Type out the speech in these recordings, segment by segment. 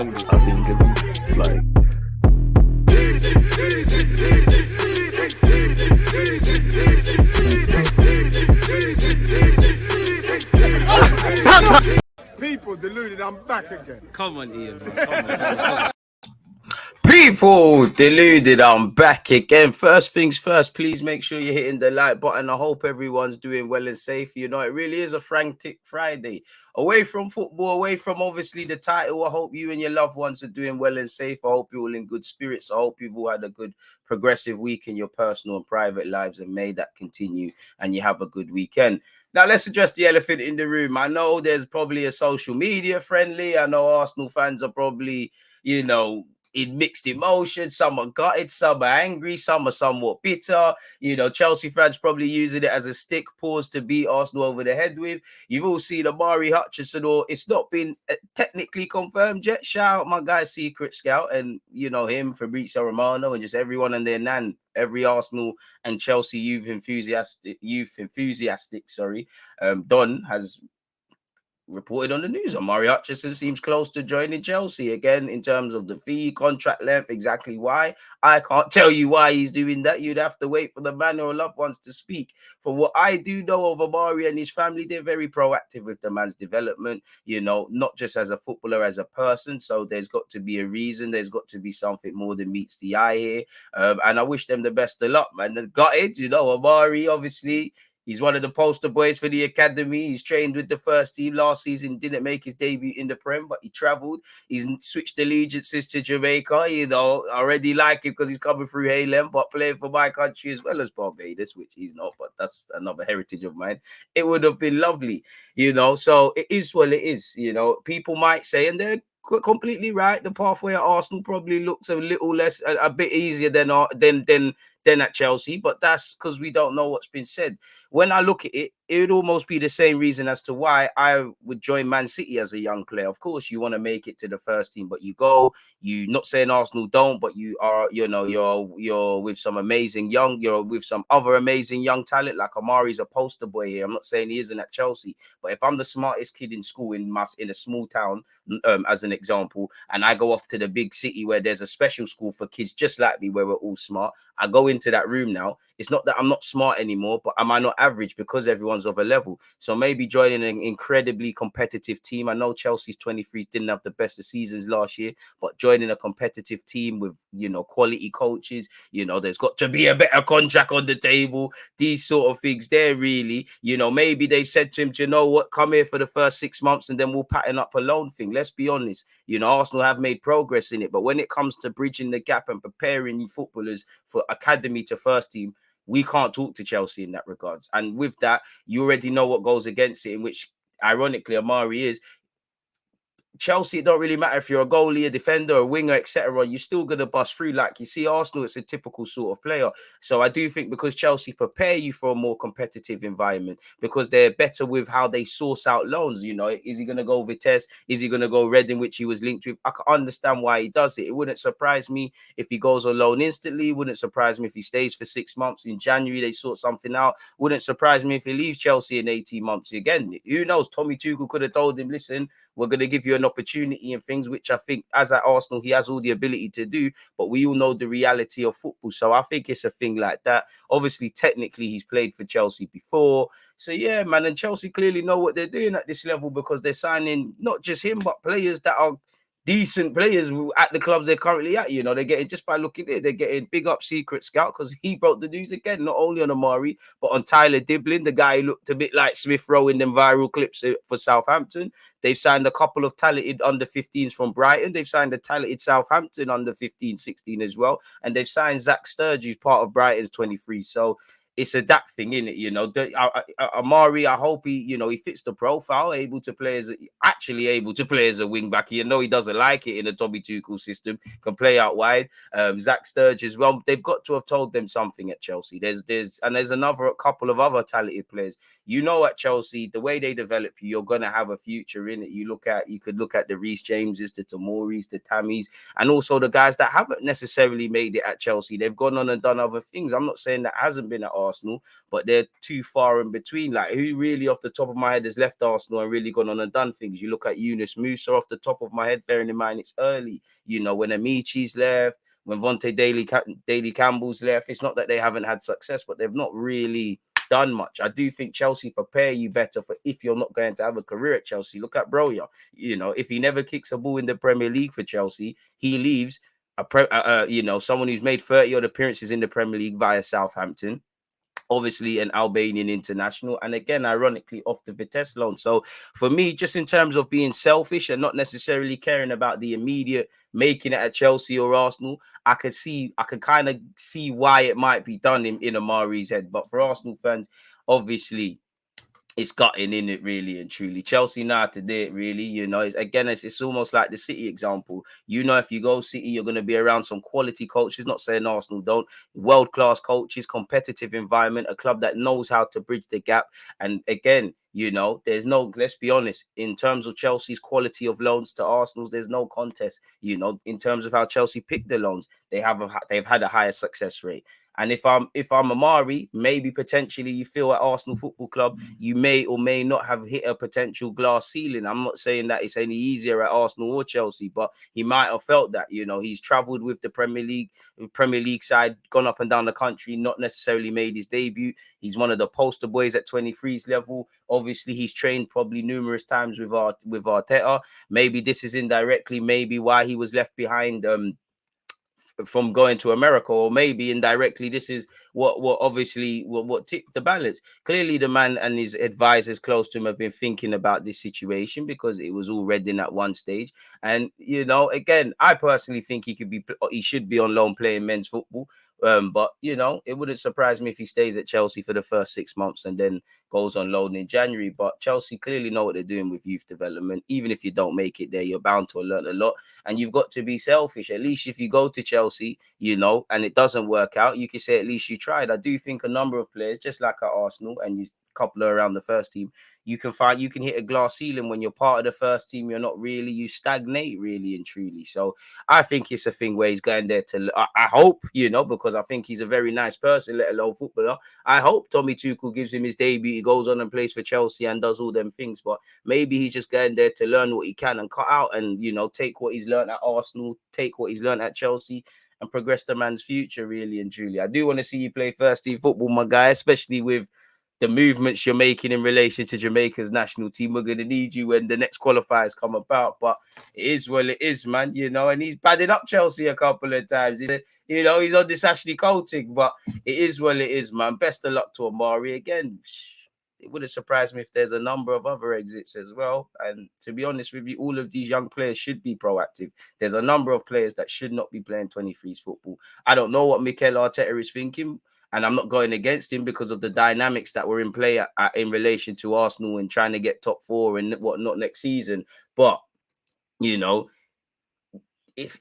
defenders, I think, it's like. People deluded, I'm back again. Come on, Ian, bro. Come on. People deluded, I'm back again. First things first, please make sure you're hitting the like button. I hope everyone's doing well and safe. You know, it really is a frantic Friday. Away from football, away from obviously the title. I hope you and your loved ones are doing well and safe. I hope you're all in good spirits. I hope you've all had a good progressive week in your personal and private lives, and may that continue and you have a good weekend. Now, let's address the elephant in the room. I know there's probably a social media friendly. I know Arsenal fans are probably, you know, in mixed emotions. Some are gutted, some are angry, some are somewhat bitter. You know, Chelsea fans probably using it as a stick pause to beat Arsenal over the head with. You've all seen Omari Hutchinson, or it's not been technically confirmed yet. Shout out my guy Secret Scout, and you know him, Fabrizio Romano, and just everyone and their nan, every Arsenal and Chelsea youth enthusiastic, Don has reported on the news. Omari Hutchinson seems close to joining Chelsea again. In terms of the fee, contract length, exactly why, I can't tell you why he's doing that. You'd have to wait for the man or loved ones to speak. For what I do know of Omari and his family, they're very proactive with the man's development, you know, not just as a footballer, as a person. So there's got to be a reason. There's got to be something more than meets the eye here. And I wish them the best of luck, man. And gutted, you know, Omari, obviously, he's one of the poster boys for the academy. He's trained with the first team last season, didn't make his debut in the Prem, but he travelled. He's switched allegiances to Jamaica. You know, I already like him because he's coming through Halem, but playing for my country as well as Barbados, which he's not, but that's another heritage of mine. It would have been lovely, you know. So it is what it is, you know. People might say, and they're completely right, the pathway at Arsenal probably looks a little less, a bit easier than at Chelsea, but that's because we don't know what's been said. When I look at it, it would almost be the same reason as to why I would join Man City as a young player. Of course, you want to make it to the first team, but you not saying Arsenal don't, but you are, you know, you're with some amazing you're with some other amazing young talent. Like Omari's a poster boy here. I'm not saying he isn't at Chelsea, but if I'm the smartest kid in school in a small town, as an example, and I go off to the big city where there's a special school for kids just like me, where we're all smart, I go into that room now. It's not that I'm not smart anymore, but am I not average because everyone's of a level? So maybe joining an incredibly competitive team. I know Chelsea's 23 didn't have the best of seasons last year, but joining a competitive team with, you know, quality coaches, you know, there's got to be a better contract on the table. These sort of things there, really, you know, maybe they've said to him, do you know what, come here for the first 6 months and then we'll pattern up a loan thing. Let's be honest, you know, Arsenal have made progress in it, but when it comes to bridging the gap and preparing footballers for academy to first team, we can't talk to Chelsea in that regards. And with that, you already know what goes against it, in which ironically Omari is. Chelsea, it don't really matter if you're a goalie, a defender, a winger, etc. You're still going to bust through. Like you see Arsenal, it's a typical sort of player. So I do think because Chelsea prepare you for a more competitive environment, because they're better with how they source out loans. You know, is he going to go Vitesse? Is he going to go Reading, which he was linked with? I can understand why he does it. It wouldn't surprise me if he goes on loan instantly. It wouldn't surprise me if he stays for 6 months. In January, they sort something out. Wouldn't surprise me if he leaves Chelsea in 18 months. Again, who knows? Tommy Tuchel could have told him, listen, we're going to give you an opportunity and things, which I think as at Arsenal, he has all the ability to do, but we all know the reality of football. So I think it's a thing like that. Obviously, technically, he's played for Chelsea before. So yeah, man, and Chelsea clearly know what they're doing at this level, because they're signing not just him, but players that are decent players at the clubs they're currently at. You know, they're getting, just by looking at it, they're getting big up Secret Scout, because he broke the news again, not only on Omari, but on Tyler Diblin, the guy who looked a bit like Smith Rowe in them viral clips for Southampton. They've signed a couple of talented under 15s from Brighton. They've signed a talented Southampton under 15, 16 as well. And they've signed Zach Sturge, who's part of Brighton's 23. So it's a that thing, in it, you know. Omari, I hope he, you know, he fits the profile, able to play as a wing back. You know, he doesn't like it in a Tommy Tuchel system, can play out wide. Zach Sturge as well. They've got to have told them something at Chelsea. There's a couple of other talented players. You know, at Chelsea, the way they develop you, you're gonna have a future in it. You could look at the Reece Jameses, the Tomoris, the Tammies, and also the guys that haven't necessarily made it at Chelsea. They've gone on and done other things. I'm not saying that hasn't been at Arsenal, but they're too far in between. Like, who really off the top of my head has left Arsenal and really gone on and done things? You look at Yunus Musa off the top of my head, bearing in mind it's early. You know, when Amichi's left, when Vontae Daly Campbell's left, it's not that they haven't had success, but they've not really done much. I do think Chelsea prepare you better for if you're not going to have a career at Chelsea. Look at Broja. You know, if he never kicks a ball in the Premier League for Chelsea, he leaves someone who's made 30 odd appearances in the Premier League via Southampton, obviously an Albanian international, and again, ironically, off the Vitesse loan. So for me, just in terms of being selfish and not necessarily caring about the immediate making it at Chelsea or Arsenal, I could kind of see why it might be done in Omari's head. But for Arsenal fans, obviously, it's gutting in it, really and truly. Chelsea know how to do it, really. You know, it's almost like the City example. You know, if you go City, you're going to be around some quality coaches. Not saying Arsenal don't. World-class coaches, competitive environment, a club that knows how to bridge the gap. And again, you know, let's be honest, in terms of Chelsea's quality of loans to Arsenal's, there's no contest. You know, in terms of how Chelsea picked the loans, they've had a higher success rate. And if I'm Omari, maybe potentially you feel at Arsenal Football Club, you may or may not have hit a potential glass ceiling. I'm not saying that it's any easier at Arsenal or Chelsea, but he might have felt that. You know, he's travelled with the Premier League side, gone up and down the country, not necessarily made his debut. He's one of the poster boys at 23's level. Obviously, he's trained probably numerous times with Arteta. Maybe this is indirectly maybe why he was left behind from going to America, or maybe indirectly this is what tipped the balance. Clearly the man and his advisors close to him have been thinking about this situation, because it was all read in at one stage. And you know, again, I personally think he should be on loan playing men's football. But you know, it wouldn't surprise me if he stays at Chelsea for the first 6 months and then goes on loan in January. But Chelsea clearly know what they're doing with youth development. Even if you don't make it there, you're bound to learn a lot. And you've got to be selfish. At least if you go to Chelsea, you know, and it doesn't work out, you can say at least you tried. I do think a number of players, just like at Arsenal, and you couple around the first team, you can hit a glass ceiling when you're part of the first team. You're not really, you stagnate really and truly. So I think it's a thing where he's going there to, I hope, you know, because I think he's a very nice person, let alone footballer. I hope Tommy Tuchel gives him his debut, he goes on and plays for Chelsea and does all them things. But maybe he's just going there to learn what he can and cut out, and, you know, take what he's learned at Arsenal, take what he's learned at Chelsea, and progress the man's future, really and truly. I do want to see you play first team football, my guy, especially with the movements you're making in relation to Jamaica's national team. We're going to need you when the next qualifiers come about. But it is what it is, man, you know, and he's padded up Chelsea a couple of times. He's on this Ashley Cole thing, but it is what it is, man. Best of luck to Omari. Again, it wouldn't surprise me if there's a number of other exits as well. And to be honest with you, all of these young players should be proactive. There's a number of players that should not be playing 23s football. I don't know what Mikel Arteta is thinking, and I'm not going against him because of the dynamics that were in play in relation to Arsenal and trying to get top four and whatnot next season. But, you know,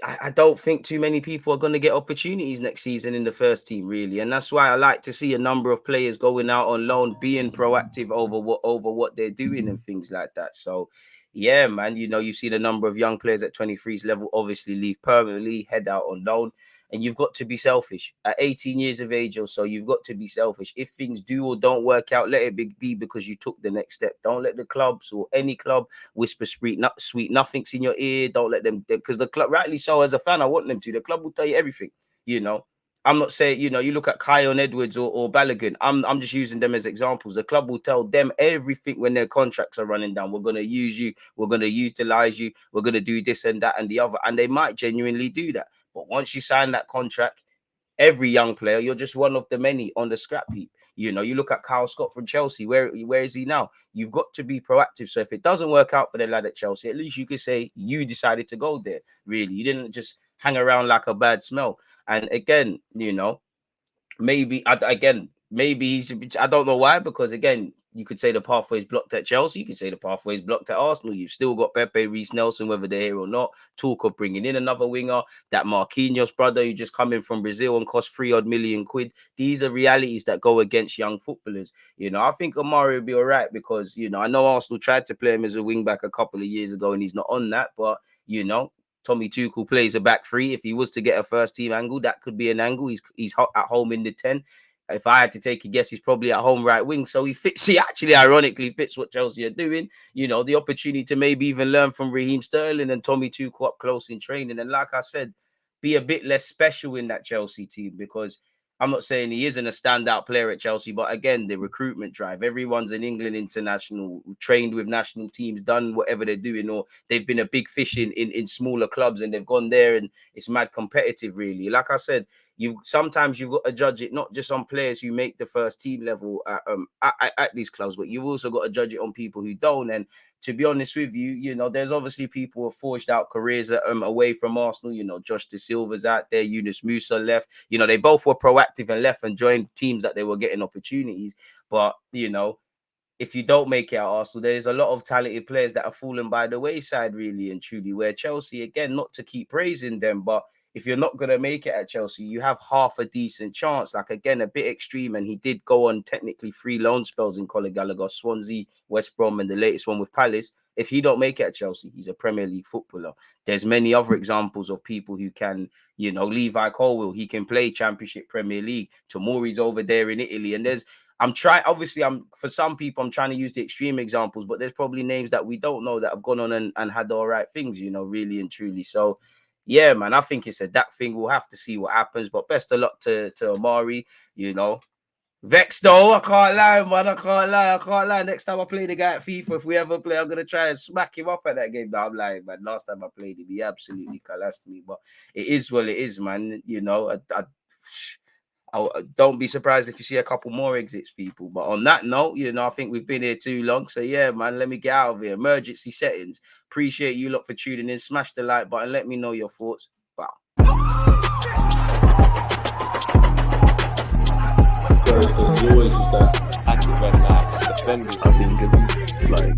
I don't think too many people are going to get opportunities next season in the first team, really. And that's why I like to see a number of players going out on loan, being proactive over what they're doing and things like that. So, yeah, man, you know, you've seen a number of young players at 23's level obviously leave permanently, head out on loan. And you've got to be selfish. At 18 years of age or so, you've got to be selfish. If things do or don't work out, let it be because you took the next step. Don't let the clubs or any club whisper sweet nothings in your ear. Don't let them, because the club, rightly so, as a fan, I want them to. The club will tell you everything, you know. I'm not saying, you know, you look at Kion Edwards or Balogun. I'm just using them as examples. The club will tell them everything when their contracts are running down. We're going to use you. We're going to utilize you. We're going to do this and that and the other. And they might genuinely do that. But once you sign that contract, every young player, you're just one of the many on the scrap heap. You know, you look at Kyle Scott from Chelsea. Where is he now? You've got to be proactive. So if it doesn't work out for the lad at Chelsea, at least you could say you decided to go there. Really, you didn't just hang around like a bad smell. And again, you know, maybe he's, I don't know why, because again, you could say the pathway is blocked at Chelsea, you could say the pathway is blocked at Arsenal. You've still got Pepe, Reece Nelson, whether they're here or not. Talk of bringing in another winger, that Marquinhos brother who just come in from Brazil and cost 3 odd million quid. These are realities that go against young footballers. You know, I think Omari will be all right, because, you know, I know Arsenal tried to play him as a wing back a couple of years ago and he's not on that, but, you know, Tommy Tuchel plays a back three. If he was to get a first team angle, that could be an angle. He's at home in the 10. if I had to take a guess, he's probably at home right wing. So he actually ironically fits what Chelsea are doing. You know, the opportunity to maybe even learn from Raheem Sterling and Tommy Tuchel up close in training. And like I said, be a bit less special in that Chelsea team, because I'm not saying he isn't a standout player at Chelsea, but again, the recruitment drive. Everyone's an England international, trained with national teams, done whatever they're doing, or they've been a big fish in smaller clubs and they've gone there and it's mad competitive, really. Like I said, sometimes you've got to judge it not just on players who make the first team level at these clubs, but you've also got to judge it on people who don't. And to be honest with you, you know, there's obviously people who have forged out careers away from Arsenal. You know, Josh De Silva's out there, Yunus Musa left. You know, they both were proactive and left and joined teams that they were getting opportunities. But, you know, if you don't make it at Arsenal, there's a lot of talented players that are falling by the wayside, really and truly, where Chelsea, again, not to keep praising them, but if you're not going to make it at Chelsea, you have half a decent chance. Like, again, a bit extreme. And he did go on technically 3 loan spells in Conor Gallagher, Swansea, West Brom, and the latest one with Palace. If he don't make it at Chelsea, he's a Premier League footballer. There's many other examples of people who can, you know, Levi Colwill, he can play Championship Premier League. Tomori's over there in Italy. And for some people, I'm trying to use the extreme examples, but there's probably names that we don't know that have gone on and had all right things, you know, really and truly. So, yeah, man, I think it's a that thing. We'll have to see what happens. But best of luck to Omari, you know. Vexed though, I can't lie, man. I can't lie. Next time I play the guy at FIFA, if we ever play, I'm gonna try and smack him up at that game. No, I'm lying, man. Last time I played him, he absolutely collapsed me. But it is what it is, man. You know, I don't be surprised if you see a couple more exits, people. But on that note, you know, I think we've been here too long. So, yeah, man, let me get out of here. Emergency settings. Appreciate you lot for tuning in. Smash the like button. Let me know your thoughts. Wow. You always use that active red light, defending. I think it's like